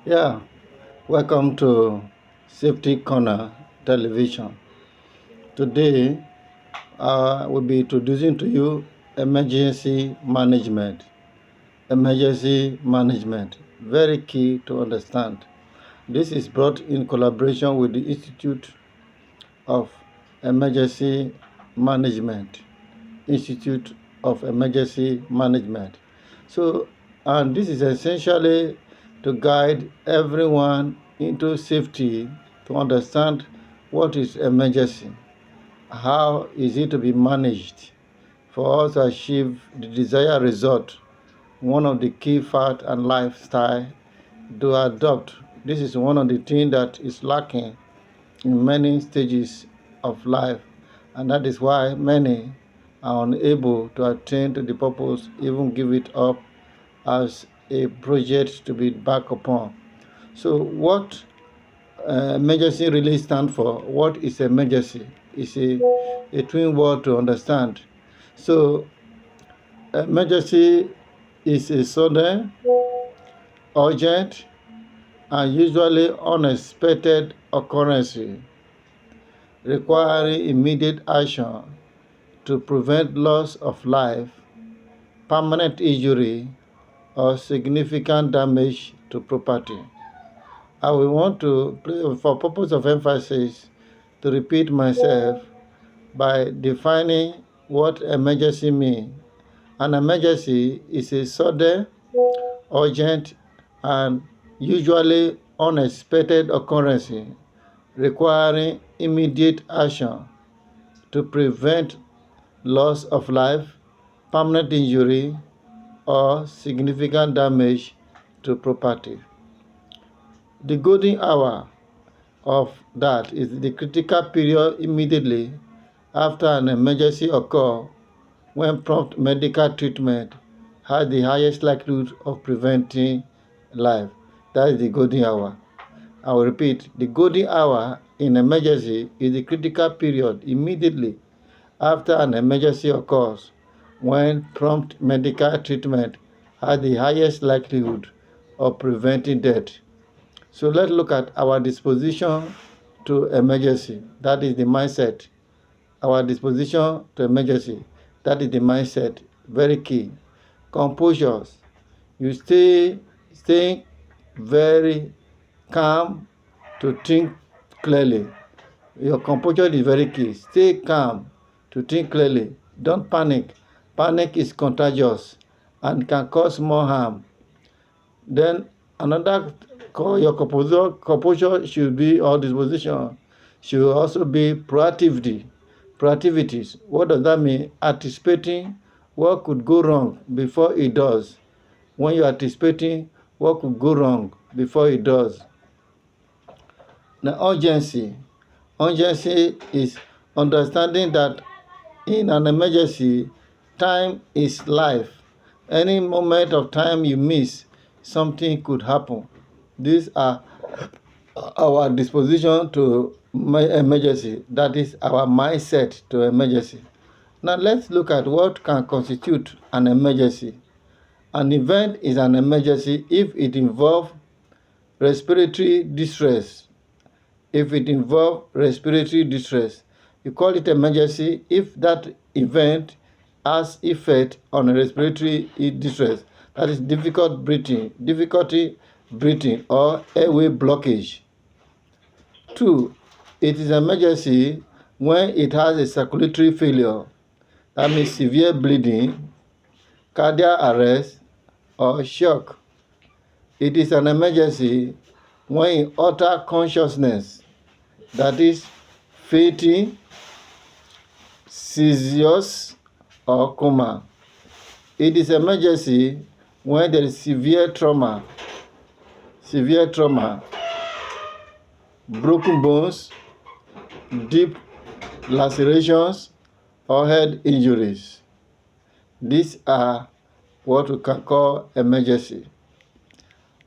Yeah, welcome to Safety Corner Television. Today, we'll be introducing to you emergency management. Emergency management, very key to understand. This is brought in collaboration with the Institute of Emergency Management. Institute of Emergency Management. So, and this is essentially to guide everyone into safety, to understand what is emergency, how is it to be managed for us to achieve the desired result. One of the key fact and lifestyle to adopt. This is one of the things that is lacking in many stages of life, and that is why many are unable to attain to the purpose, even give it up as a project to be back upon. So, what emergency really stand for? What is emergency? It's a twin word to understand. So, emergency is a sudden, urgent, and usually unexpected occurrence requiring immediate action to prevent loss of life, permanent injury, or significant damage to property. I will want to, for purpose of emphasis, to repeat myself by defining what emergency means. An emergency is a sudden, urgent, and usually unexpected occurrence requiring immediate action to prevent loss of life, permanent injury, or significant damage to property. The golden hour of that is the critical period immediately after an emergency occurs when prompt medical treatment has the highest likelihood of preventing life. That is the golden hour. I will repeat, the golden hour in emergency is the critical period immediately after an emergency occurs when prompt medical treatment has the highest likelihood of preventing death. So let's look at our disposition to emergency. That is the mindset. Our disposition to emergency. That is the mindset. Very key. Composure. You stay very calm to think clearly. Your composure is very key. Stay calm to think clearly. Don't panic. Panic is contagious and can cause more harm. Then another your composure should be, or disposition should also be proactivity. Proactivities. What does that mean? Anticipating what could go wrong before it does. When you're anticipating what could go wrong before it does. Now, urgency. Urgency is understanding that in an emergency, time is life. Any moment of time you miss, something could happen. These are our disposition to emergency. That is our mindset to emergency. Now let's look at what can constitute an emergency. An event is an emergency if it involves respiratory distress. If it involves respiratory distress, you call it emergency if that event has effect on respiratory distress. That is difficulty breathing or airway blockage. 2. It is emergency when it has a circulatory failure. That means severe bleeding, cardiac arrest, or shock. It is an emergency when it alters consciousness. That is fainting, seizures, or coma. It is emergency when there is severe trauma, broken bones, deep lacerations, or head injuries. These are what we can call emergency.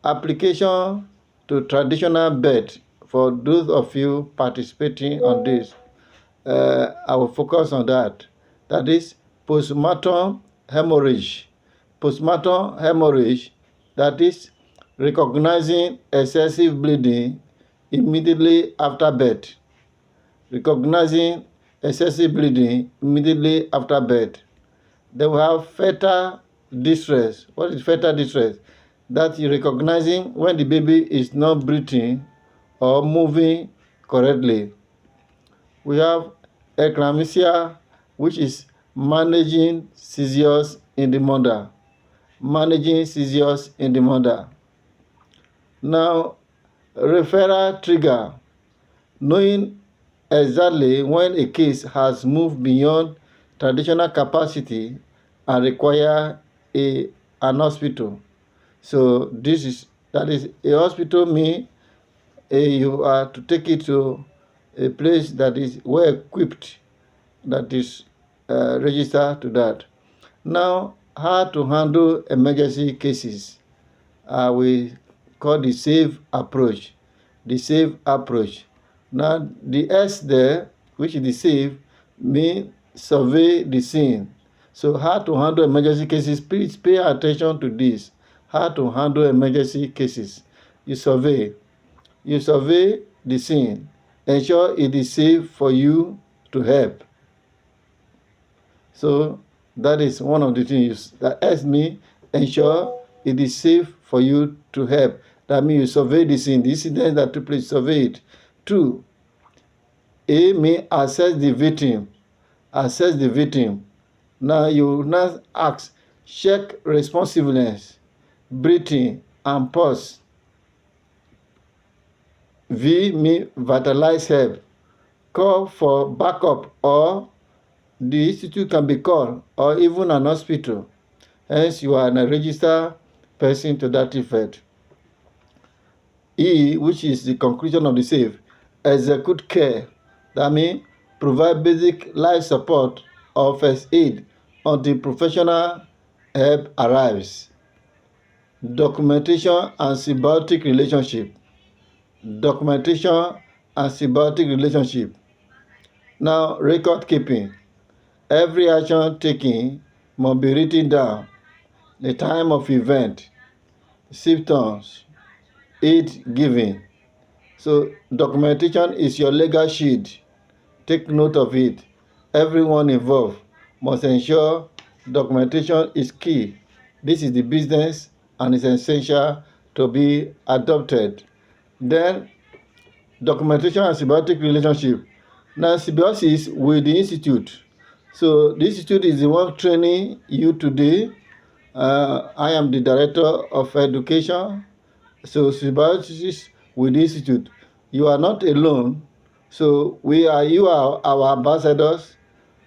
Application to traditional birth. For those of you participating on this, I will focus on that. That is postmortem hemorrhage. Postmortem hemorrhage, that is recognizing excessive bleeding immediately after birth. Recognizing excessive bleeding immediately after birth. Then we have fetal distress. What is fetal distress? That is recognizing when the baby is not breathing or moving correctly. We have eclampsia, which is managing seizures in the mother. Managing seizures in the mother. Now, referral trigger, knowing exactly when a case has moved beyond traditional capacity and require an hospital. So that is a hospital mean you are to take it to a place that is well equipped, that is registered to that. Now, how to handle emergency cases? We call the S.A.V.E. approach. The S.A.V.E. approach. Now, the S there, which is the S.A.V.E., means survey the scene. So, how to handle emergency cases? Please pay attention to this. How to handle emergency cases. You survey the scene. Ensure it is safe for you to help. So that is one of the things that helps me ensure it is safe for you to help. That means you survey the scene, the incident that took place, survey it. 2, A may assess the victim. Assess the victim. Now you now ask, check responsiveness, breathing, and pulse. V mean vitalize help. Call for backup, or the institute can be called, or even an hospital. Hence, you are a registered person to that effect. E, which is the conclusion of the S.A.V.E., execute care. That means provide basic life support or first aid until professional help arrives. Documentation and symbiotic relationship. Documentation and symbiotic relationship. Now, record keeping. Every action taken must be written down. The time of event, symptoms, aid given. So documentation is your legal shield. Take note of it. Everyone involved must ensure documentation is key. This is the business and is essential to be adopted. Then documentation and symbiotic relationship. Now symbiosis with the institute. So the institute is the one training you today. I am the director of education. So symbiosis with the institute. You are not alone. So you are our ambassadors.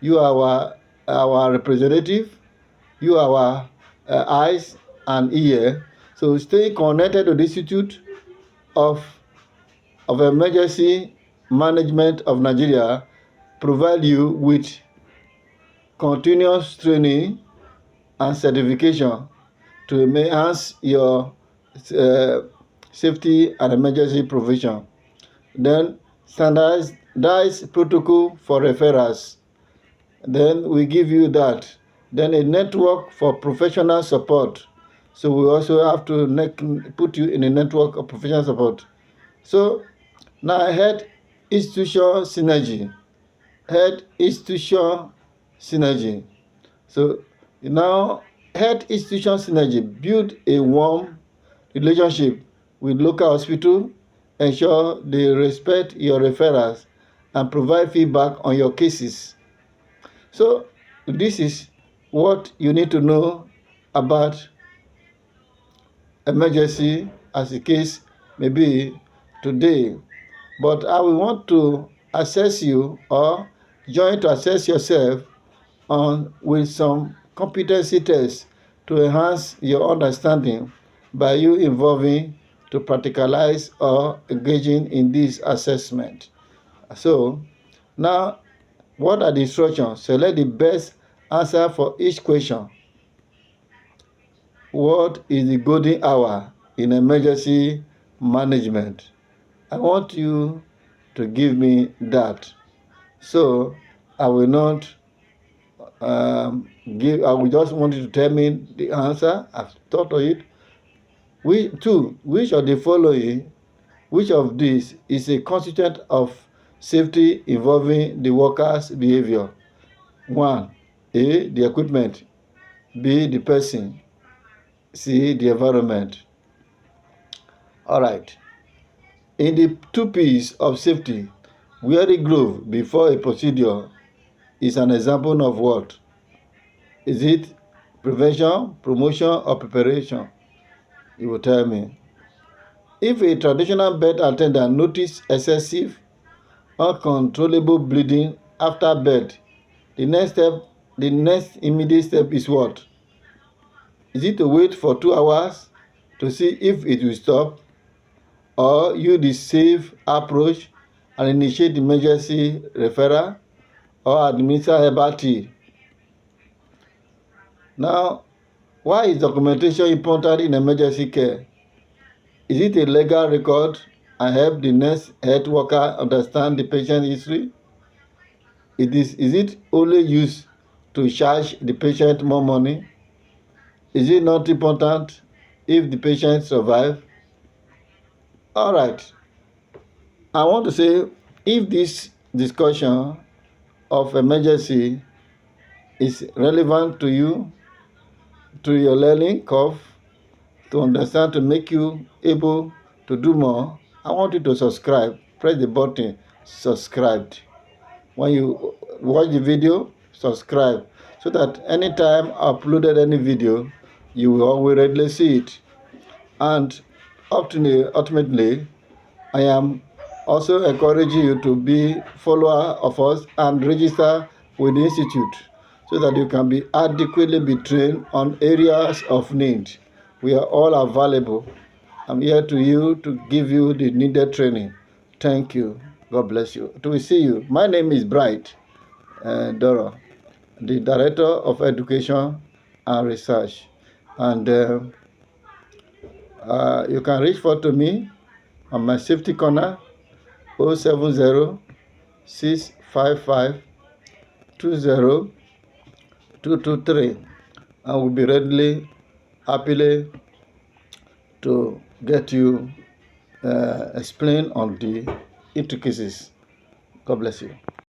You are our representative. You are our eyes and ear. So stay connected to the Institute of Emergency Management of Nigeria provide you with continuous training and certification to enhance your safety and emergency provision. Then standardized protocol for referrals. Then we give you that. Then a network for professional support. So we also have to put you in a network of professional support. So now head institution synergy. Head institution synergy. So now head institution synergy. Build a warm relationship with local hospital. Ensure they respect your referrals and provide feedback on your cases. So this is what you need to know about emergency as the case may be today. But I will want to assess you or join to assess yourself with some competency tests to enhance your understanding by you involving to practicalize or engaging in this assessment. So now, what are the instructions? Select the best answer for each question. What is the golden hour in emergency management? I want you to give me that. So I will not I will just want you to tell me the answer. I've thought of it. Which of the following, which of these is a constituent of safety involving the worker's behavior? 1. A. The equipment. B. The person. C. The environment. All right. In the 2 P's of safety, wearing gloves before a procedure is an example of what? Is it prevention, promotion, or preparation? You will tell me. If a traditional birth attendant notices excessive, uncontrollable bleeding after birth, the next immediate step is what? Is it to wait for 2 hours to see if it will stop, or use the safe approach and initiate emergency referral, or administer herbal tea? Now, why is documentation important in emergency care? Is it a legal record and help the next health worker understand the patient history? Is it only used to charge the patient more money? Is it not important if the patient survives? All right. I want to say, if this discussion of emergency is relevant to you, to your learning curve, to understand, to make you able to do more, I want you to subscribe. Press the button, subscribed. When you watch the video, subscribe, so that anytime I uploaded any video, you will always readily see it. And ultimately, I am also encouraging you to be follower of us and register with the institute, so that you can be adequately be trained on areas of need. We are all available. I'm here to you to give you the needed training. Thank you. God bless you. Till we see you. My name is Bright Doro, the Director of Education and Research. And you can reach out to me on my safety corner, 070 655 20223. I will be readily, happily to get you explain on the intricacies. God bless you.